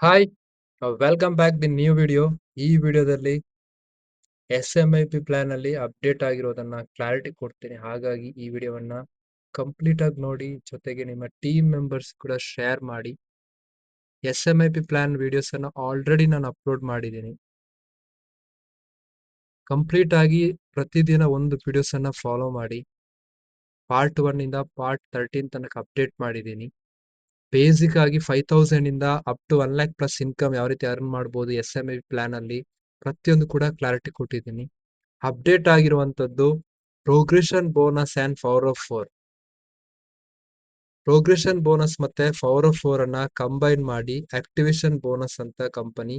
Hi welcome back the new video. ಈ ವಿಡಿಯೋದಲ್ಲಿ SMIP plan ಅಲ್ಲಿ ಅಪ್ಡೇಟ್ ಆಗಿರೋದನ್ನ ಕ್ಲಾರಿಟಿ ಕೊಡ್ತೀನಿ. ಹಾಗಾಗಿ ಈ ವಿಡಿಯೋವನ್ನ ಕಂಪ್ಲೀಟ್ ಆಗಿ ನೋಡಿ, ಜೊತೆಗೆ ನಿಮ್ಮ ಟೀಮ್ ಮೆಂಬರ್ಸ್ ಕೂಡ ಶೇರ್ ಮಾಡಿ. SMIP ಪ್ಲಾನ್ ವಿಡಿಯೋಸ್ ಅನ್ನ ಆಲ್ರೆಡಿ ನಾನು ಅಪ್ಲೋಡ್ ಮಾಡಿದ್ದೀನಿ. ಕಂಪ್ಲೀಟ್ ಆಗಿ ಪ್ರತಿದಿನ ಒಂದು ವಿಡಿಯೋಸ್ ಅನ್ನ ಫಾಲೋ ಮಾಡಿ. ಪಾರ್ಟ್ 1 ಇಂದ ಪಾರ್ಟ್ 13 ತನಕ ಅಪ್ಡೇಟ್ ಮಾಡಿದ್ದೀನಿ. ಬೇಸಿಕ್ ಆಗಿ 5,000 ಇಂದ up to 1 lakh plus income ಯಾವ ರೀತಿ ಅರ್ನ್ ಮಾಡಬಹುದು SMIP ಪ್ಲಾನ್ ಅಲ್ಲಿ ಪ್ರತಿಯೊಂದು ಕೂಡ ಕ್ಲಾರಿಟಿ ಕೊಟ್ಟಿದ್ದೀನಿ. ಅಪ್ಡೇಟ್ ಆಗಿರುವಂತದ್ದು progression bonus and power of 4. Progression bonus ಮತ್ತೆ ಪವರ್ ಆಫ್ 4 ಅನ್ನ ಕಂಬೈನ್ ಮಾಡಿ ಆಕ್ಟಿವೇಶನ್ ಬೋನಸ್ ಅಂತ ಕಂಪನಿ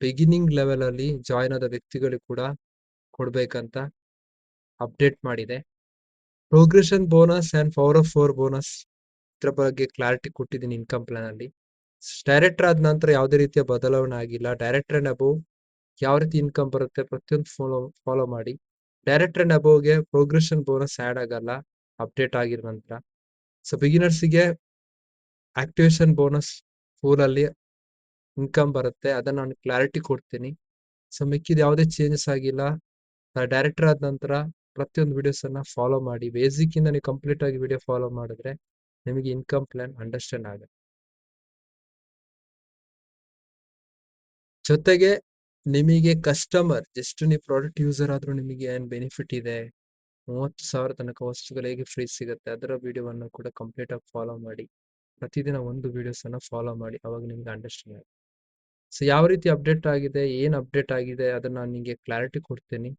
ಬಿಗಿನಿಂಗ್ ಲೆವೆಲ್ ಅಲ್ಲಿ ಜಾಯ್ನ್ ಆದ ವ್ಯಕ್ತಿಗಳಿಗೆ ಕೂಡ ಕೊಡ್ಬೇಕಂತ ಅಪ್ಡೇಟ್ ಮಾಡಿದೆ. Progression bonus and power of 4 bonus ಇದ್ರ ಬಗ್ಗೆ ಕ್ಲಾರಿಟಿ ಕೊಟ್ಟಿದ್ದೀನಿ ಇನ್ಕಮ್ ಪ್ಲಾನ್ ಅಲ್ಲಿ. ಡೈರೆಕ್ಟರ್ ಆದ ನಂತರ ಯಾವುದೇ ರೀತಿಯ ಬದಲಾವಣೆ ಆಗಿಲ್ಲ. ಡೈರೆಕ್ಟರ್ ಅಂಡ್ ಅಬೋವ್ ಯಾವ ರೀತಿ ಇನ್ಕಮ್ ಬರುತ್ತೆ ಪ್ರತಿಯೊಂದು ಫಾಲೋ ಮಾಡಿ. ಡೈರೆಕ್ಟರ್ ಅಂಡ್ ಅಬೋವ್ಗೆ ಪ್ರೋಗ್ರೆಷನ್ ಬೋನಸ್ ಆಡ್ ಆಗಲ್ಲ ಅಪ್ಡೇಟ್ ಆಗಿರೋ ನಂತರ. ಸೊ ಬಿಗಿನರ್ಸ್ಗೆ ಆಕ್ಟಿವೇಶನ್ ಬೋನಸ್ ಪೂಲ್ ಅಲ್ಲಿ ಇನ್ಕಮ್ ಬರುತ್ತೆ, ಅದನ್ನ ನಾನು ಕ್ಲಾರಿಟಿ ಕೊಡ್ತೀನಿ. ಸೊ ಮಿಕ್ಕಿದ ಯಾವುದೇ ಚೇಂಜಸ್ ಆಗಿಲ್ಲ. ಡೈರೆಕ್ಟರ್ ಆದ ನಂತರ ಪ್ರತಿಯೊಂದು ವಿಡಿಯೋಸ್ ಅನ್ನ ಫಾಲೋ ಮಾಡಿ. ಬೇಸಿಕ್ ಇಂದ ನೀವು ಕಂಪ್ಲೀಟ್ ಆಗಿ ವಿಡಿಯೋ ಫಾಲೋ ಮಾಡಿದ್ರೆ ನಿಮಗೆ ಇನ್ಕಮ್ ಪ್ಲಾನ್ ಅಂಡರ್ಸ್ಟ್ಯಾಂಡ್ ಆಗುತ್ತೆ. ಜೊತೆಗೆ ನಿಮಗೆ ಕಸ್ಟಮರ್ ಜಸ್ಟ್ ನೀವು ಪ್ರಾಡಕ್ಟ್ ಯೂಸರ್ ಆದ್ರೂ ನಿಮಗೆ ಏನ್ ಬೆನಿಫಿಟ್ ಇದೆ, 30,000 ತನಕ ವಸ್ತುಗಳು ಹೇಗೆ ಫ್ರೀ ಸಿಗುತ್ತೆ ಅದರ ವಿಡಿಯೋವನ್ನು ಕೂಡ ಕಂಪ್ಲೀಟ್ ಆಗಿ ಫಾಲೋ ಮಾಡಿ. ಪ್ರತಿದಿನ ಒಂದು ವಿಡಿಯೋಸ್ ಅನ್ನ ಫಾಲೋ ಮಾಡಿ, ಅವಾಗ ನಿಮ್ಗೆ ಅಂಡರ್ಸ್ಟ್ಯಾಂಡ್ ಆಗುತ್ತೆ. ಸೊ ಯಾವ ರೀತಿ ಅಪ್ಡೇಟ್ ಆಗಿದೆ, ಏನ್ ಅಪ್ಡೇಟ್ ಆಗಿದೆ ಅದನ್ನ ನಾನು ನಿಮಗೆ ಕ್ಲಾರಿಟಿ ಕೊಡ್ತೀನಿ.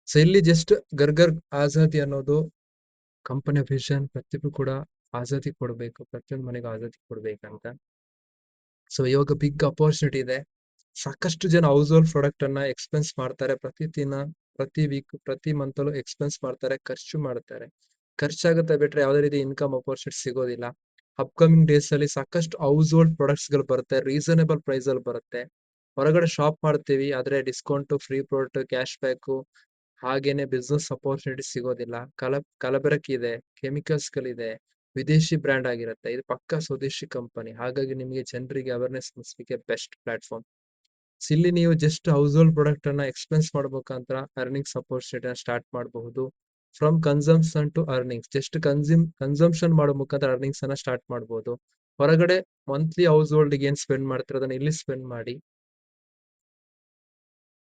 ಸೊ ಇಲ್ಲಿ ಜಸ್ಟ್ ಗರ್ಗರ್ ಆಜಾದಿ ಅನ್ನೋದು ಕಂಪನಿಯ ವಿಷನ್. ಪ್ರತಿಯೊಬ್ಬರು ಕೂಡ ಆಜಾದಿ ಕೊಡ್ಬೇಕು, ಪ್ರತಿಯೊಂದು ಮನೆಗೂ ಆಜಾದಿ ಕೊಡ್ಬೇಕಂತ. ಸೊ ಇವಾಗ ಬಿಗ್ ಅಪರ್ಚುನಿಟಿ ಇದೆ. ಸಾಕಷ್ಟು ಜನ ಹೌಸ್ ಹೋಲ್ಡ್ ಪ್ರಾಡಕ್ಟ್ ಅನ್ನ ಎಕ್ಸ್ಪೆನ್ಸ್ ಮಾಡ್ತಾರೆ. ಪ್ರತಿದಿನ, ಪ್ರತಿ ವೀಕ್, ಪ್ರತಿ ಮಂತ್ ಅಲ್ಲೂ ಎಕ್ಸ್ಪೆನ್ಸ್ ಮಾಡ್ತಾರೆ, ಖರ್ಚು ಮಾಡ್ತಾರೆ. ಖರ್ಚಾಗುತ್ತೆ ಬಿಟ್ರೆ ಯಾವುದೇ ರೀತಿ ಇನ್ಕಮ್ ಅಪರ್ಚುನಿಟಿ ಸಿಗೋದಿಲ್ಲ. ಅಪ್ಕಮಿಂಗ್ ಡೇಸ್ ಅಲ್ಲಿ ಸಾಕಷ್ಟು ಹೌಸ್ ಹೋಲ್ಡ್ ಪ್ರಾಡಕ್ಟ್ಸ್ ಗಳು ಬರುತ್ತೆ, ರೀಸನೇಬಲ್ ಪ್ರೈಸ್ ಅಲ್ಲಿ ಬರುತ್ತೆ. ಹೊರಗಡೆ ಶಾಪ್ ಮಾಡ್ತೀವಿ ಆದ್ರೆ discount, free product, cash back, ಹಾಗೇನೆ ಬಿಸ್ನೆಸ್ ಅಪರ್ಚುನಿಟಿ ಸಿಗೋದಿಲ್ಲ. ಕಲಬೆರಕೆ ಇದೆ, ಕೆಮಿಕಲ್ಸ್ ಗಳಿದೆ, ವಿದೇಶಿ ಬ್ರ್ಯಾಂಡ್ ಆಗಿರುತ್ತೆ. ಇದು ಪಕ್ಕಾ ಸ್ವದೇಶಿ ಕಂಪನಿ. ಹಾಗಾಗಿ ನಿಮಗೆ ಜನರಿಗೆ ಅವೇರ್ನೆಸ್ ಮೂಡಿಸಲಿಕ್ಕೆ ಬೆಸ್ಟ್ ಪ್ಲಾಟ್ಫಾರ್ಮ್. ಇಲ್ಲಿ ನೀವು ಜಸ್ಟ್ ಹೌಸ್ ಹೋಲ್ಡ್ ಪ್ರಾಡಕ್ಟ್ ಅನ್ನ ಎಕ್ಸ್ಪೆನ್ಸ್ ಮಾಡ್ಬೇಕಂತ ಅರ್ನಿಂಗ್ಸ್ ಅಪರ್ಚುನಿಟಿ ಸ್ಟಾರ್ಟ್ ಮಾಡಬಹುದು. From consumption to earnings, just consumption ಮಾಡೋ ಮುಖಾಂತರ ಅರ್ನಿಂಗ್ಸ್ ಅನ್ನ ಸ್ಟಾರ್ಟ್ ಮಾಡಬಹುದು. ಹೊರಗಡೆ ಮಂತ್ಲಿ ಹೌಸ್ ಹೋಲ್ಡ್ ಏನ್ ಸ್ಪೆಂಡ್ ಮಾಡ್ತೀರ ಅದನ್ನ ಇಲ್ಲಿ ಸ್ಪೆಂಡ್ ಮಾಡಿ.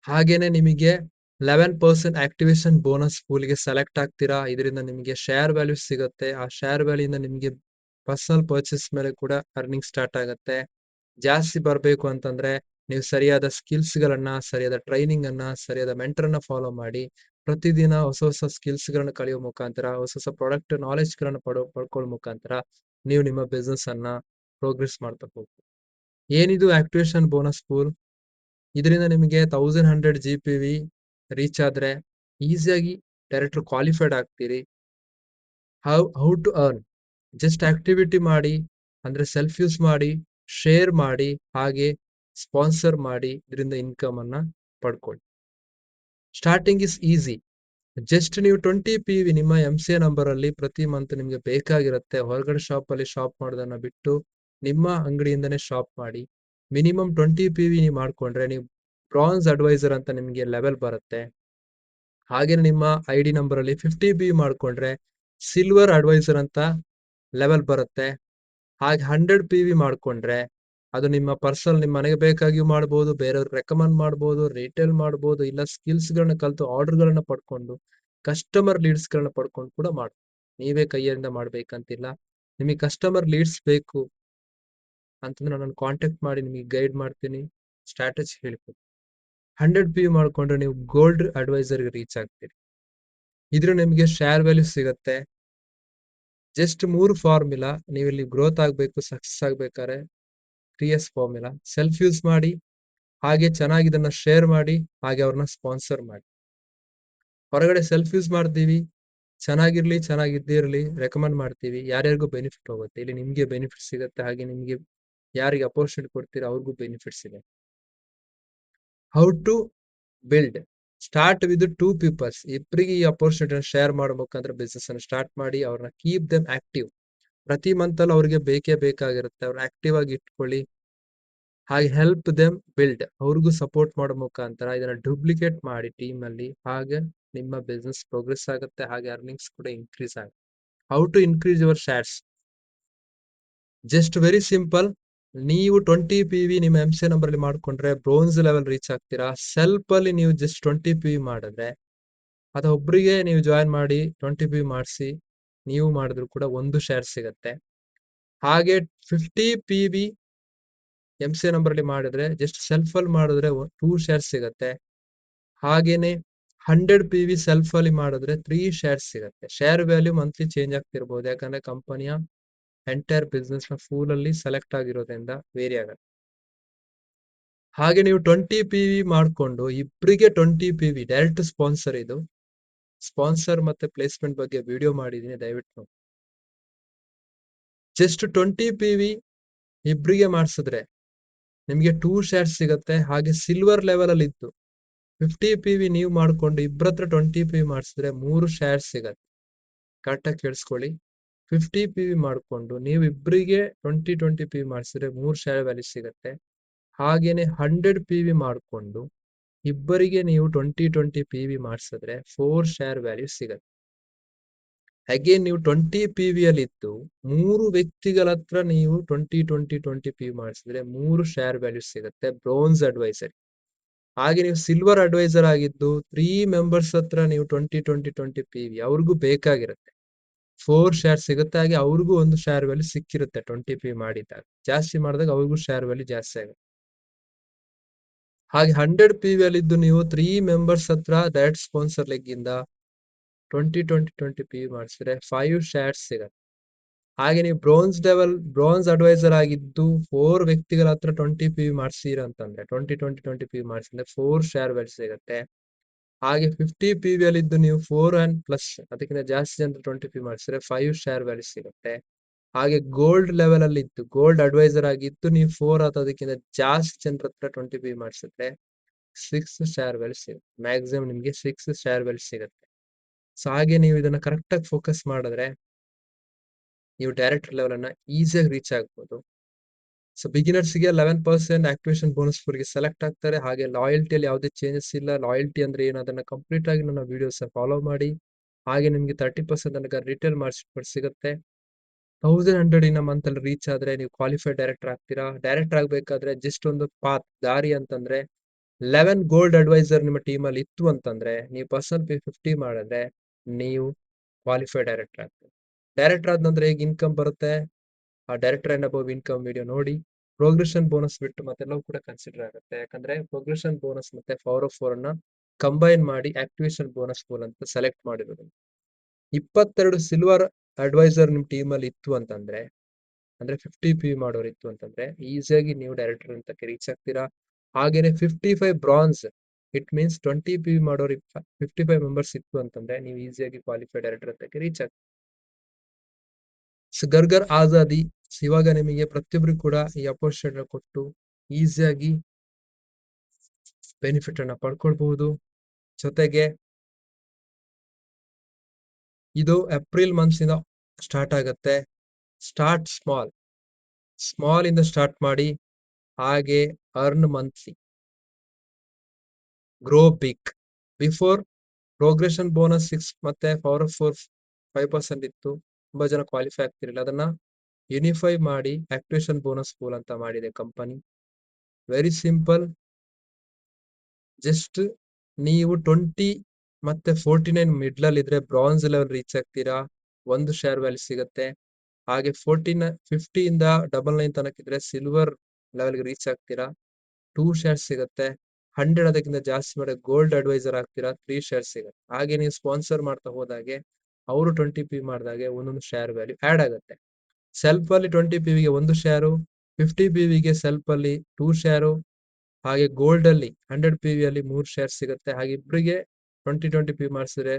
ಹಾಗೇನೆ ನಿಮಗೆ 11% ಆಕ್ಟಿವೇಶನ್ ಬೋನಸ್ ಪೂಲ್ ಗೆ ಸೆಲೆಕ್ಟ್ ಆಗ್ತೀರಾ. ಇದರಿಂದ ನಿಮಗೆ ಶೇರ್ ವ್ಯಾಲ್ಯೂ ಸಿಗುತ್ತೆ. ಆ ಶೇರ್ ವ್ಯಾಲ್ಯೂ ಇಂದ ನಿಮಗೆ ಪರ್ಸನಲ್ ಪರ್ಚೇಸ್ ಮೇಲೆ ಕೂಡ ಅರ್ನಿಂಗ್ ಸ್ಟಾರ್ಟ್ ಆಗುತ್ತೆ. ಜಾಸ್ತಿ ಬರಬೇಕು ಅಂತಂದ್ರೆ ನೀವು ಸರಿಯಾದ ಸ್ಕಿಲ್ಸ್ ಗಳನ್ನ, ಸರಿಯಾದ ಟ್ರೈನಿಂಗ್ ಅನ್ನ, ಸರಿಯಾದ ಮೆಂಟರ್ ಅನ್ನ ಫಾಲೋ ಮಾಡಿ. ಪ್ರತಿದಿನ ಹೊಸ ಹೊಸ ಸ್ಕಿಲ್ಸ್ ಗಳನ್ನ ಕಲಿಯೋ ಮುಖಾಂತರ, ಹೊಸ ಹೊಸ ಪ್ರಾಡಕ್ಟ್ ನಾಲೆಜ್ ಗಳನ್ನ ಪಡ್ಕೊಳ್ಳೋ ಮುಖಾಂತರ ನೀವು ನಿಮ್ಮ ಬಿಸ್ನೆಸ್ ಅನ್ನ ಪ್ರೋಗ್ರೆಸ್ ಮಾಡ್ತಾ ಹೋಗ್ತೀವಿ. ಏನಿದು ಆಕ್ಟಿವೇಶನ್ ಬೋನಸ್ ಪೂಲ್? ಇದರಿಂದ ನಿಮಗೆ 1100 GPV ರೀಚ್ ಆದ್ರೆ ಈಸಿಯಾಗಿ ಡೈರೆಕ್ಟರ್ ಕ್ವಾಲಿಫೈಡ್ ಆಗ್ತೀರಿ. How to earn? Just activity ಮಾಡಿ, ಅಂದ್ರೆ ಸೆಲ್ಫ್ ಯೂಸ್ ಮಾಡಿ, ಶೇರ್ ಮಾಡಿ, ಹಾಗೆ ಸ್ಪಾನ್ಸರ್ ಮಾಡಿ, ಇದರಿಂದ ಇನ್ಕಮ್ ಅನ್ನ ಪಡ್ಕೊಳ್ಳಿ. Starting is easy. ಜಸ್ಟ್ ನೀವು 20 PV ನಿಮ್ಮ MCA ನಂಬರ್ ಅಲ್ಲಿ ಪ್ರತಿ ಮಂತ್ ನಿಮ್ಗೆ ಬೇಕಾಗಿರುತ್ತೆ. ಹೊರಗಡೆ ಶಾಪ್ ಅಲ್ಲಿ ಶಾಪ್ ಮಾಡೋದನ್ನ ಬಿಟ್ಟು ನಿಮ್ಮ ಅಂಗಡಿಯಿಂದನೇ ಶಾಪ್ ಮಾಡಿ. ಮಿನಿಮಮ್ 20 PV ನೀವು ಮಾಡ್ಕೊಂಡ್ರೆ ನೀವು ಬ್ರಾನ್ಸ್ ಅಡ್ವೈಸರ್ ಅಂತ ನಿಮ್ಗೆ ಲೆವೆಲ್ ಬರುತ್ತೆ. ಹಾಗೆ ನಿಮ್ಮ ID ನಂಬರ್ ಅಲ್ಲಿ 50 PV ಮಾಡ್ಕೊಂಡ್ರೆ ಸಿಲ್ವರ್ ಅಡ್ವೈಸರ್ ಅಂತ ಲೆವೆಲ್ ಬರುತ್ತೆ. ಹಾಗೆ 100 PV ಮಾಡ್ಕೊಂಡ್ರೆ ಅದು ನಿಮ್ಮ ಪರ್ಸನಲ್, ನಿಮ್ಮ ಮನೆಗೆ ಬೇಕಾಗಿಯೂ ಮಾಡ್ಬೋದು, ಬೇರೆಯವ್ರಿಗೆ ರೆಕಮೆಂಡ್ ಮಾಡ್ಬೋದು, ರಿಟೇಲ್ ಮಾಡ್ಬೋದು, ಇಲ್ಲ ಸ್ಕಿಲ್ಸ್ ಗಳನ್ನ ಕಲಿತು ಆರ್ಡರ್ ಗಳನ್ನ ಪಡ್ಕೊಂಡು ಕಸ್ಟಮರ್ ಲೀಡ್ಸ್ ಗಳನ್ನ ಪಡ್ಕೊಂಡು ಕೂಡ ಮಾಡ್ಬೋದು. ನೀವೇ ಕೈಯಿಂದ ಮಾಡ್ಬೇಕಂತಿಲ್ಲ. ನಿಮಗೆ ಕಸ್ಟಮರ್ ಲೀಡ್ಸ್ ಬೇಕು ಅಂತಂದ್ರೆ ನಾನು ಕಾಂಟ್ಯಾಕ್ಟ್ ಮಾಡಿ ನಿಮಗೆ ಗೈಡ್ ಮಾಡ್ತೀನಿ, ಸ್ಟ್ರಾಟಜಿ ಹೇಳ್ಕೊಡ್ತೀನಿ. 100 PV ಮಾಡ್ಕೊಂಡ್ರೆ ನೀವು ಗೋಲ್ಡ್ ಅಡ್ವೈಸರ್ಗೆ ರೀಚ್ ಆಗ್ತೀರಿ. ಇದ್ರ ನಿಮಗೆ ಶೇರ್ ವ್ಯಾಲ್ಯೂ ಸಿಗುತ್ತೆ. Just 3 formula. ನೀವು ಇಲ್ಲಿ ಗ್ರೋತ್ ಆಗ್ಬೇಕು, ಸಕ್ಸಸ್ ಆಗ್ಬೇಕಾದ್ರೆ 3S ಫಾರ್ಮುಲಾ. ಸೆಲ್ಫ್ ಯೂಸ್ ಮಾಡಿ, ಹಾಗೆ ಚೆನ್ನಾಗಿ ಇದನ್ನ ಶೇರ್ ಮಾಡಿ, ಹಾಗೆ ಅವ್ರನ್ನ ಸ್ಪಾನ್ಸರ್ ಮಾಡಿ. ಹೊರಗಡೆ ಸೆಲ್ಫ್ ಯೂಸ್ ಮಾಡ್ತೀವಿ, ಚೆನ್ನಾಗಿರ್ಲಿ ಚೆನ್ನಾಗಿದ್ದೇ ಇರ್ಲಿ ರೆಕಮೆಂಡ್ ಮಾಡ್ತೀವಿ, ಯಾರ್ಯಾರಿಗೂ ಬೆನಿಫಿಟ್ ಹೋಗುತ್ತೆ. ಇಲ್ಲಿ ನಿಮ್ಗೆ ಬೆನಿಫಿಟ್ ಸಿಗುತ್ತೆ, ಹಾಗೆ ನಿಮ್ಗೆ ಯಾರಿಗೆ ಅಪೋರ್ಚುನಿಟಿ ಕೊಡ್ತೀರಾ ಅವ್ರಿಗೂ ಬೆನಿಫಿಟ್ಸ್ ಇದೆ. How to build? Start with 2 peoples. ಇಬ್ಬರಿಗೆ ಈ ಅಪರ್ಚುನಿಟಿನ ಶೇರ್ ಮಾಡ್ಬೇಕಂದ್ರೆ ಬಿಸ್ನೆಸ್ ಅನ್ನು ಸ್ಟಾರ್ಟ್ ಮಾಡಿ ಅವ್ರನ್ನ ಕೀಪ್ ದೆಮ್ ಆಕ್ಟಿವ್. ಪ್ರತಿ ಮಂತ್ ಅಲ್ಲಿ ಅವ್ರಿಗೆ ಬೇಕೇ ಬೇಕಾಗಿರುತ್ತೆ. ಅವ್ರನ್ನ ಆಕ್ಟಿವ್ ಆಗಿ ಇಟ್ಕೊಳ್ಳಿ. ಹಾಗೆ ಹೆಲ್ಪ್ ದೆಮ್ ಬಿಲ್ಡ್. ಅವ್ರಿಗೂ ಸಪೋರ್ಟ್ ಮಾಡೋ ಮುಖಾಂತರ ಇದನ್ನ ಡೂಪ್ಲಿಕೇಟ್ ಮಾಡಿ ಟೀಮ್ ಅಲ್ಲಿ. ಹಾಗೆ ನಿಮ್ಮ ಬಿಸ್ನೆಸ್ ಪ್ರೋಗ್ರೆಸ್ ಆಗುತ್ತೆ. ಹಾಗೆ ಅರ್ನಿಂಗ್ಸ್ ಕೂಡ ಇನ್ಕ್ರೀಸ್ ಆಗುತ್ತೆ. How to increase your shares? Just very simple. ನೀವು 20 PV ನಿಮ್ಮ MC ನಂಬರ್ ಅಲ್ಲಿ ಮಾಡ್ಕೊಂಡ್ರೆ ಬ್ರೋನ್ಸ್ ಲೆವೆಲ್ ರೀಚ್ ಆಗ್ತೀರಾ. ಸೆಲ್ಫ್ ಅಲ್ಲಿ ನೀವು ಜಸ್ಟ್ 20 PV ಮಾಡಿದ್ರೆ ಅಥವಾ ಒಬ್ಬರಿಗೆ ನೀವು ಜಾಯಿನ್ ಮಾಡಿ 20 PV ಮಾಡಿಸಿ ನೀವು ಮಾಡಿದ್ರು ಕೂಡ 1 ಶೇರ್ ಸಿಗತ್ತೆ. ಹಾಗೆ 50 PV MC ನಂಬರ್ ಅಲ್ಲಿ ಮಾಡಿದ್ರೆ ಜಸ್ಟ್ ಸೆಲ್ಫ್ ಅಲ್ಲಿ ಮಾಡಿದ್ರೆ 2 ಶೇರ್ ಸಿಗತ್ತೆ. ಹಾಗೇನೆ 100 PV ಸೆಲ್ಫ್ ಅಲ್ಲಿ ಮಾಡಿದ್ರೆ 3 ಶೇರ್ ಸಿಗತ್ತೆ. ಶೇರ್ ವ್ಯಾಲ್ಯೂ ಮಂತ್ಲಿ ಚೇಂಜ್ ಆಗ್ತಿರ್ಬೋದು, ಯಾಕಂದ್ರೆ ಕಂಪನಿಯ ಎಂಟೈರ್ ಬಿಸ್ನೆಸ್ ನ ಫೂಲ್ ಅಲ್ಲಿ ಸೆಲೆಕ್ಟ್ ಆಗಿರೋದ್ರಿಂದ ವೇರಿ ಆಗುತ್ತೆ. ಹಾಗೆ ನೀವು 20 PV ಮಾಡ್ಕೊಂಡು ಇಬ್ಬರಿಗೆ 20 PV ಡೈರೆಕ್ಟ್ ಸ್ಪಾನ್ಸರ್. ಇದು ಸ್ಪಾನ್ಸರ್ ಮತ್ತೆ ಪ್ಲೇಸ್ಮೆಂಟ್ ಬಗ್ಗೆ ವಿಡಿಯೋ ಮಾಡಿದೀನಿ, ದಯವಿಟ್ಟು ನೋಡಿ. ಜಸ್ಟ್ 20 PV ಇಬ್ಬರಿಗೆ ಮಾಡಿಸಿದ್ರೆ ನಿಮ್ಗೆ 2 ಶೇರ್ ಸಿಗತ್ತೆ. ಹಾಗೆ ಸಿಲ್ವರ್ ಲೆವೆಲ್ ಅಲ್ಲಿ ಇದ್ದು 50 PV ನೀವು ಮಾಡ್ಕೊಂಡು ಇಬ್ಬರತ್ರ 20 PV ಮಾಡಿಸಿದ್ರೆ 3 ಶೇರ್ ಸಿಗತ್ತೆ. ಕರೆಕ್ಟಾಗಿ ಕೇಳಿಸ್ಕೊಳ್ಳಿ. 50 PV ಮಾಡ್ಕೊಂಡು ನೀವು ಇಬ್ಬರಿಗೆ 20 PV ಮಾಡಿಸಿದ್ರೆ 3 ಶೇರ್ ವ್ಯಾಲ್ಯೂ ಸಿಗತ್ತೆ. ಹಾಗೇನೆ 100 PV ಮಾಡ್ಕೊಂಡು ಇಬ್ಬರಿಗೆ ನೀವು 20 PV ಮಾಡಿಸಿದ್ರೆ 4 ಶೇರ್ ವ್ಯಾಲ್ಯೂ ಸಿಗತ್ತೆ. ಅಗೇನ್ ನೀವು 20 PV ಅಲ್ಲಿ ಇದ್ದು 3 ವ್ಯಕ್ತಿಗಳ ಹತ್ರ ನೀವು 20 PV ಮಾಡಿಸಿದ್ರೆ 3 ಶೇರ್ ವ್ಯಾಲ್ಯೂ ಸಿಗುತ್ತೆ ಬ್ರೋನ್ಸ್ ಅಡ್ವೈಸರ್. ಹಾಗೆ ನೀವು ಸಿಲ್ವರ್ ಅಡ್ವೈಸರ್ ಆಗಿದ್ದು 3 ಮೆಂಬರ್ಸ್ ಹತ್ರ ನೀವು 20 PV ಅವ್ರಿಗೂ ಬೇಕಾಗಿರುತ್ತೆ 4 ಶೇರ್ ಸಿಗುತ್ತೆ. ಹಾಗೆ ಅವ್ರಿಗೂ 1 ಶೇರ್ ವ್ಯಾಲ್ಯೂ ಸಿಕ್ಕಿರುತ್ತೆ 20 PV ಮಾಡಿದಾಗ. ಜಾಸ್ತಿ ಮಾಡಿದಾಗ ಅವ್ರಿಗೂ ಶೇರ್ ವ್ಯಾಲ್ಯೂ ಜಾಸ್ತಿ ಆಗುತ್ತೆ. ಹಾಗೆ 100 PV ಅಲ್ಲಿ ಇದ್ದು ನೀವು 3 ಮೆಂಬರ್ಸ್ ಹತ್ರ ಡೈರೆಕ್ಟ್ ಸ್ಪಾನ್ಸರ್ ಲೆಗ್ ಇಂದ 20 PV ಮಾಡಿಸಿದ್ರೆ 5 ಶೇರ್ಸ್ ಸಿಗತ್ತೆ. ಹಾಗೆ ನೀವು ಬ್ರೋನ್ಸ್ ಅಡ್ವೈಸರ್ ಆಗಿದ್ದು 4 ವ್ಯಕ್ತಿಗಳ ಹತ್ರ 20 PV ಮಾಡಿಸಿರ ಅಂತಂದ್ರೆ 20 PV ಮಾಡಿಸಿದ್ರೆ 4 ಶೇರ್ ವ್ಯಾಲ್ಯೂ ಸಿಗುತ್ತೆ. ಹಾಗೆ 50 PV ಅಲ್ಲಿ ಇದ್ದು ನೀವು 4 ಅಂಡ್ ಪ್ಲಸ್ ಅದಕ್ಕಿಂತ ಜಾಸ್ತಿ ಜನರು 20 PV ಮಾಡಿಸಿದ್ರೆ 5 ಶೇರ್ ವ್ಯಾಲ್ಯೂ ಸಿಗುತ್ತೆ. ಹಾಗೆ ಗೋಲ್ಡ್ ಲೆವೆಲ್ ಅಲ್ಲಿ ಇದ್ದು ಗೋಲ್ಡ್ ಅಡ್ವೈಸರ್ ಆಗಿದ್ದು ನೀವು 4 ಅಥವಾ ಅದಕ್ಕಿಂತ ಜಾಸ್ತಿ ಜನರ ಹತ್ರ 20 PV ಮಾಡಿಸಿದ್ರೆ 6 ಶೇರ್ ವ್ಯಾಲ್ಯೂ ಸಿಗುತ್ತೆ. ಮ್ಯಾಕ್ಸಿಮಮ್ ನಿಮ್ಗೆ 6 ಶೇರ್ ವ್ಯಾಲ್ಯೂ ಸಿಗುತ್ತೆ. ಸೊ ಹಾಗೆ ನೀವು ಇದನ್ನ ಕರೆಕ್ಟ್ ಆಗಿ ಫೋಕಸ್ ಮಾಡಿದ್ರೆ ನೀವು ಡೈರೆಕ್ಟರ್ ಲೆವೆಲ್ ಅನ್ನ ಈಸಿಯಾಗಿ ರೀಚ್ ಆಗ್ಬೋದು. ಸೊ ಬಿಗಿನರ್ಸ್ಗೆ 11% ಆಕ್ಟಿವೇಶನ್ ಬೋನಸ್ ಗೆ ಸೆಲೆಕ್ಟ್ ಆಗ್ತಾರೆ. ಹಾಗೆ ಲಾಯಲ್ಟಿಯಲ್ಲಿ ಯಾವುದೇ ಚೇಂಜಸ್ ಇಲ್ಲ. ಲಾಯಲ್ಟಿ ಅಂದ್ರೆ ಏನು ಅದನ್ನ ಕಂಪ್ಲೀಟ್ ಆಗಿ ನನ್ನ ವಿಡಿಯೋಸ್ ಫಾಲೋ ಮಾಡಿ. ಹಾಗೆ ನಿಮ್ಗೆ 30% ತನಕ ರಿಟೇಲ್ ಮಾರ್ಕ್ಸ್ ಸಿಗುತ್ತೆ. 1100 ಇನ್ ಮಂತ್ ಅಲ್ಲಿ ರೀಚ್ ಆದ್ರೆ ನೀವು ಕ್ವಾಲಿಫೈಡ್ ಡೈರೆಕ್ಟರ್ ಆಗ್ತೀರಾ. ಡೈರೆಕ್ಟರ್ ಆಗ್ಬೇಕಾದ್ರೆ ಜಸ್ಟ್ ಒಂದು ಪಾತ್ ದಾರಿ ಅಂತಂದ್ರೆ 11 ಗೋಲ್ಡ್ ಅಡ್ವೈಸರ್ ನಿಮ್ಮ ಟೀಮ್ ಅಲ್ಲಿ ಇತ್ತು ಅಂತಂದ್ರೆ ನೀವು ಪರ್ಸನಲ್ ಪೇ 50 ಮಾಡಿದ್ರೆ ನೀವು ಕ್ವಾಲಿಫೈಡ್ ಡೈರೆಕ್ಟರ್ ಆಗ್ತೀರಾ. ಡೈರೆಕ್ಟರ್ ಆದ ನಂತರ ಹೇಗೆ ಇನ್ಕಮ್ ಬರುತ್ತೆ, ಆ director and above income video ನೋಡಿ. ಪ್ರೋಗ್ರೆಷನ್ ಬೋನಸ್ ಬಿಟ್ಟು ಮತ್ತೆಲ್ಲವೂ ಕೂಡ ಕನ್ಸಿಡರ್ ಆಗುತ್ತೆ. ಯಾಕಂದ್ರೆ ಪ್ರೋಗ್ರೆಷನ್ ಬೋನಸ್ ಮತ್ತೆ 404 ಅನ್ನ ಕಂಬೈನ್ ಮಾಡಿ ಆಕ್ಟಿವೇಶನ್ ಬೋನಸ್ ಪೂಲ್ ಅಂತ ಸೆಲೆಕ್ಟ್ ಮಾಡಿರೋದು. 22 ಸಿಲ್ವರ್ ಅಡ್ವೈಸರ್ ನಿಮ್ ಟೀಮ್ ಅಲ್ಲಿ ಇತ್ತು ಅಂತಂದ್ರೆ ಅಂದ್ರೆ 50 PV ಮಾಡೋರು ಇತ್ತು ಅಂತಂದ್ರೆ ಈಸಿಯಾಗಿ ನೀವು ಡೈರೆಕ್ಟರ್ ಅಂತ ರೀಚ್ ಆಗ್ತೀರಾ. ಹಾಗೇನೆ 55 ಬ್ರಾನ್ಸ್ ಇಟ್ ಮೀನ್ಸ್ 20 PV ಮಾಡೋರು 55 ಮೆಂಬರ್ಸ್ ಇತ್ತು ಅಂತಂದ್ರೆ ನೀವು ಈಸಿಯಾಗಿ ಕ್ವಾಲಿಫೈಡ್ ಡೈರೆಕ್ಟರ್ ಅಂತ ರೀಚ್ ಆಗ್ತೀರಾ. ಗರ್ಗರ್ ಆಜಾದಿ ಇವಾಗ ನಿಮಗೆ ಪ್ರತಿಯೊಬ್ಬರು ಕೂಡ ಈ ಅಪರ್ಚುನಿಟಿ ಕೊಟ್ಟು ಈಸಿಯಾಗಿ ಬೆನಿಫಿಟ್ ಅನ್ನ ಪಡ್ಕೊಳ್ಬಹುದು. ಜೊತೆಗೆ ಇದು ಏಪ್ರಿಲ್ ಮಂತ್ಸ್ ಇಂದ ಸ್ಟಾರ್ಟ್ ಆಗುತ್ತೆ. ಸ್ಟಾರ್ಟ್ ಸ್ಮಾಲ್ ಇಂದ ಸ್ಟಾರ್ಟ್ ಮಾಡಿ. ಹಾಗೆ earn monthly, grow big. Before progression bonus 6 ಮತ್ತೆ 404 5% ಇತ್ತು. ತುಂಬಾ ಜನ ಕ್ವಾಲಿಫೈ ಆಗ್ತಿರಲಿಲ್ಲ. ಅದನ್ನ ಯೂನಿಫೈ ಮಾಡಿ ಆಕ್ಟಿವೇಶನ್ ಬೋನಸ್ ಪೂಲ್ ಅಂತ ಮಾಡಿದೆ ಕಂಪನಿ. Very simple. ಜಸ್ಟ್ ನೀವು 20 ಮತ್ತೆ 49 ಮಿಡ್ಲ್ ಅಲ್ಲಿ ಇದ್ರೆ ಬ್ರಾನ್ಸ್ ಲೆವೆಲ್ ರೀಚ್ ಆಗ್ತೀರಾ. 1 ಶೇರ್ ವ್ಯಾಲ್ಯೂ ಸಿಗುತ್ತೆ. ಹಾಗೆ 50 ಇಂದ 99 ತನಕ ಇದ್ರೆ ಸಿಲ್ವರ್ ಲೆವೆಲ್ಗೆ ರೀಚ್ ಆಗ್ತೀರಾ. 2 ಶೇರ್ ಸಿಗುತ್ತೆ. 100 ಅದಕ್ಕಿಂತ ಜಾಸ್ತಿ ಮಾಡಿದ್ರೆ ಗೋಲ್ಡ್ ಅಡ್ವೈಸರ್ ಆಗ್ತೀರಾ. 3 ಶೇರ್ ಸಿಗುತ್ತೆ. ಹಾಗೆ ನೀವು ಸ್ಪಾನ್ಸರ್ ಮಾಡ್ತಾ ಹೋದಾಗೆ ಅವರು 20 PV ಮಾಡಿದಾಗೆ ಒಂದೊಂದು ಶೇರ್ ವ್ಯಾಲ್ಯೂ ಆಡ್ ಆಗುತ್ತೆ. ಸೆಲ್ಫ್ ಅಲ್ಲಿ 20 PV ಗೆ 1 ಶೇರು, 50 PV ಗೆ ಸೆಲ್ಫ್ ಅಲ್ಲಿ 2 ಶೇರು, ಹಾಗೆ ಗೋಲ್ಡ್ ಅಲ್ಲಿ 100 PV ಅಲ್ಲಿ 3 ಶೇರ್ ಸಿಗುತ್ತೆ. ಹಾಗೆ ಇಬ್ಬರಿಗೆ 20 PV ಮಾಡಿಸಿದ್ರೆ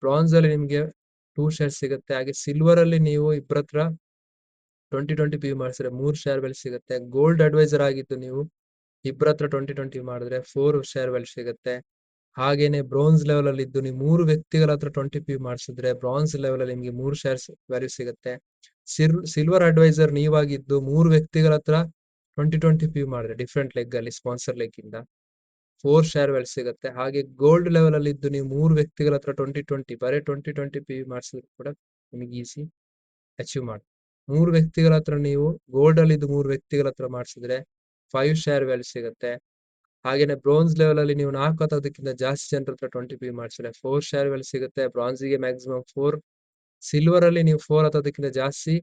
ಬ್ರಾನ್ಸ್ ಅಲ್ಲಿ ನಿಮ್ಗೆ 2 ಶೇರ್ ಸಿಗುತ್ತೆ. ಹಾಗೆ ಸಿಲ್ವರ್ ಅಲ್ಲಿ ನೀವು ಇಬ್ಬರ ಹತ್ರ 20 PV ಮಾಡಿಸಿದ್ರೆ 3 ಶೇರ್ ವ್ಯಾಲ್ಯೂ ಸಿಗುತ್ತೆ. ಗೋಲ್ಡ್ ಅಡ್ವೈಸರ್ ಆಗಿದ್ದು ನೀವು ಇಬ್ಬರ ಹತ್ರ 20 ಮಾಡಿದ್ರೆ 4 ಶೇರ್ ವ್ಯಾಲ್ಯೂ ಸಿಗುತ್ತೆ. ಹಾಗೇನೆ ಬ್ರೋನ್ಸ್ ಲೆವೆಲ್ ಅಲ್ಲಿ ಇದ್ದು ನೀವು 3 ವ್ಯಕ್ತಿಗಳ ಹತ್ರ 20 ಪಿ ಮಾಡಿಸಿದ್ರೆ ಬ್ರಾನ್ಸ್ ಲೆವೆಲ್ ಅಲ್ಲಿ ನಿಮಗೆ 3 ಶೇರ್ಸ್ ವ್ಯಾಲ್ಯೂ ಸಿಗುತ್ತೆ. ಸಿಲ್ವರ್ ಅಡ್ವೈಸರ್ ನೀವಾಗಿದ್ದು 3 ವ್ಯಕ್ತಿಗಳ ಹತ್ರ 20 ಪಿ ಮಾಡಿದ್ರೆ ಡಿಫ್ರೆಂಟ್ ಲೆಗ್ ಅಲ್ಲಿ ಸ್ಪಾನ್ಸರ್ ಲೆಗ್ ಇಂದ 4 ಶೇರ್ ವ್ಯಾಲ್ಯೂ ಸಿಗುತ್ತೆ. ಹಾಗೆ ಗೋಲ್ಡ್ ಲೆವೆಲ್ ಅಲ್ಲಿ ಇದ್ದು ನೀವು 3 ವ್ಯಕ್ತಿಗಳ ಹತ್ರ 20 ಬರೀ 20 ಪಿ ಮಾಡಿಸಿದ್ರು ಕೂಡ ನಿಮಗೆ ಈಸಿ ಅಚೀವ್ ಮಾಡಿ. 3 ವ್ಯಕ್ತಿಗಳ ಹತ್ರ ನೀವು ಗೋಲ್ಡ್ ಅಲ್ಲಿ ಇದ್ದು 3 ವ್ಯಕ್ತಿಗಳ ಹತ್ರ ಮಾಡಿಸಿದ್ರೆ 5 ಶೇರ್ ವ್ಯಾಲ್ಯೂ ಸಿಗುತ್ತೆ. ಹಾಗೇನೆ ಬ್ರೋನ್ಸ್ ಲೆವೆಲ್ ಅಲ್ಲಿ ನೀವು 4 ಅಥವಾ ಅದಕ್ಕಿಂತ ಜಾಸ್ತಿ ಜನರ ಹತ್ರ 20 ಪಿ ಮಾಡಿಸಿದ್ರೆ 4 ಶೇರ್ ವ್ಯಾಲ್ಯೂ ಸಿಗುತ್ತೆ. ಬ್ರಾನ್ಸಿಗೆ ಮ್ಯಾಕ್ಸಿಮಮ್ 4, ಸಿಲ್ವರ್ ಅಲ್ಲಿ ನೀವು 4 ಅಥವಾ ಅದಕ್ಕಿಂತ ಜಾಸ್ತಿ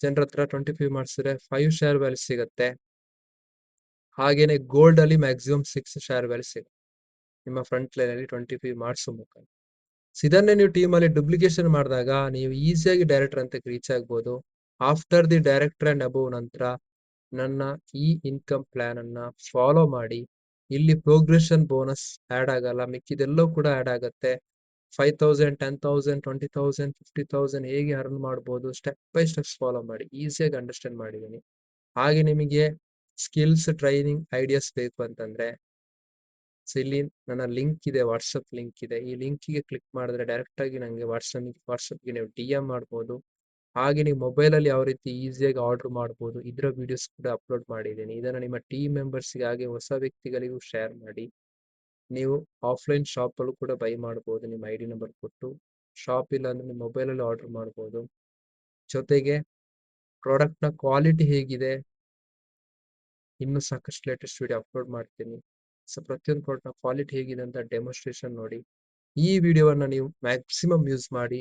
ಜನರ ಹತ್ರ 20 ಪಿ ಮಾಡಿಸಿದ್ರೆ 5 ಶೇರ್ ವ್ಯಾಲ್ಯೂ ಸಿಗುತ್ತೆ. ಹಾಗೇನೆ ಗೋಲ್ಡ್ ಅಲ್ಲಿ ಮ್ಯಾಕ್ಸಿಮಮ್ 6 ಶೇರ್ ವ್ಯಾಲ್ಯೂ ಸಿಗುತ್ತೆ ನಿಮ್ಮ ಫ್ರಂಟ್ ಲೈನ್ ಅಲ್ಲಿ 20 ಪಿ ಮಾಡಿಸೋ ಮುಖಾಂತರ. ಇದನ್ನೇ ನೀವು ಟೀಮ್ ಅಲ್ಲಿ ಡುಪ್ಲಿಕೇಶನ್ ಮಾಡಿದಾಗ ನೀವು ಈಸಿಯಾಗಿ ಡೈರೆಕ್ಟರ್ ಅಂತ ರೀಚ್ ಆಗ್ಬೋದು. After the director and above ನಂತರ ನನ್ನ ಈ ಇನ್ಕಮ್ ಪ್ಲಾನ್ ಅನ್ನ ಫಾಲೋ ಮಾಡಿ. ಇಲ್ಲಿ ಪ್ರೋಗ್ರೆಷನ್ ಬೋನಸ್ ಆಡ್ ಆಗಲ್ಲ, ಮಿಕ್ಕಿದೆಲ್ಲವೂ ಕೂಡ ಆಡ್ ಆಗುತ್ತೆ. 5,000, 10,000, 20,000, 50,000 ಹೇಗೆ ಅರ್ನ್ ಮಾಡ್ಬೋದು ಸ್ಟೆಪ್ ಬೈ ಸ್ಟೆಪ್ಸ್ ಫಾಲೋ ಮಾಡಿ. ಈಸಿಯಾಗಿ ಅಂಡರ್ಸ್ಟ್ಯಾಂಡ್ ಮಾಡಿದ್ದೀನಿ. ಹಾಗೆ ನಿಮಗೆ ಸ್ಕಿಲ್ಸ್ ಟ್ರೈನಿಂಗ್ ಐಡಿಯಾಸ್ ಬೇಕು ಅಂತಂದ್ರೆ ಇಲ್ಲಿ ನನ್ನ ಲಿಂಕ್ ಇದೆ, ವಾಟ್ಸಪ್ ಲಿಂಕ್ ಇದೆ. ಈ ಲಿಂಕಿಗೆ ಕ್ಲಿಕ್ ಮಾಡಿದ್ರೆ ಡೈರೆಕ್ಟ್ ಆಗಿ ನಂಗೆ ವಾಟ್ಸಪ್ಗೆ ನೀವು DM ಮಾಡ್ಬೋದು. ಹಾಗೆ ನೀವು ಮೊಬೈಲ್ ಅಲ್ಲಿ ಯಾವ ರೀತಿ ಈಸಿಯಾಗಿ ಆರ್ಡರ್ ಮಾಡ್ಬೋದು ಇದರ ವಿಡಿಯೋಸ್ ಕೂಡ ಅಪ್ಲೋಡ್ ಮಾಡಿದ್ದೀನಿ. ಇದನ್ನ ನಿಮ್ಮ ಟೀಮ್ ಮೆಂಬರ್ಸ್ಗೆ ಹಾಗೆ ಹೊಸ ವ್ಯಕ್ತಿಗಳಿಗೂ ಶೇರ್ ಮಾಡಿ. ನೀವು ಆಫ್ಲೈನ್ ಶಾಪ್ ಅಲ್ಲೂ ಕೂಡ ಬೈ ಮಾಡ್ಬೋದು. ನಿಮ್ಮ ID ನಂಬರ್ ಕೊಟ್ಟು ಶಾಪ್ ಇಲ್ಲ ಅಂದ್ರೆ ನಿಮ್ಮ ಮೊಬೈಲ್ ಅಲ್ಲಿ ಆರ್ಡರ್ ಮಾಡ್ಬೋದು. ಜೊತೆಗೆ ಪ್ರಾಡಕ್ಟ್ ನ ಕ್ವಾಲಿಟಿ ಹೇಗಿದೆ ಇನ್ನು ಸಾಕಷ್ಟು ಲೇಟೆಸ್ಟ್ ವಿಡಿಯೋ ಅಪ್ಲೋಡ್ ಮಾಡ್ತೀನಿ. ಸೊ ಪ್ರತಿಯೊಂದು ಪ್ರಾಡಕ್ಟ್ ನ ಕ್ವಾಲಿಟಿ ಹೇಗಿದೆ ಅಂತ ಡೆಮೋಸ್ಟ್ರೇಷನ್ ನೋಡಿ. ಈ ವಿಡಿಯೋವನ್ನ ನೀವು ಮ್ಯಾಕ್ಸಿಮಮ್ ಯೂಸ್ ಮಾಡಿ.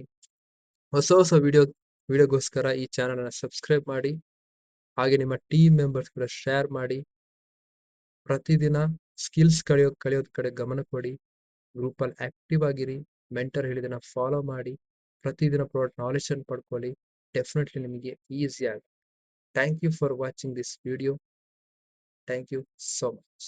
ಹೊಸ ಹೊಸ ವಿಡಿಯೋಗೋಸ್ಕರ ಈ ಚಾನಲ್ ಅನ್ನ ಸಬ್ಸ್ಕ್ರೈಬ್ ಮಾಡಿ. ಹಾಗೆ ನಿಮ್ಮ ಟೀಮ್ ಮೆಂಬರ್ಸ್ ಕೂಡ ಶೇರ್ ಮಾಡಿ. ಪ್ರತಿದಿನ ಸ್ಕಿಲ್ಸ್ ಕಲಿಯೋದ್ ಕಡೆ ಗಮನ ಕೊಡಿ. ಗ್ರೂಪ್ ಅಲ್ಲಿ ಆಕ್ಟಿವ್ ಆಗಿರಿ. ಮೆಂಟರ್ ಹೇಳಿದನ್ನ ಫಾಲೋ ಮಾಡಿ. ಪ್ರತಿದಿನ ಪ್ರಾಡಕ್ಟ್ ನಾಲೆಜ್ ಅನ್ನು ಪಡ್ಕೊಳ್ಳಿ. ಡೆಫಿನೆಟ್ಲಿ ನಿಮಗೆ ಈಸಿ ಆಗುತ್ತೆ. Thank you for watching this video. Thank you so much.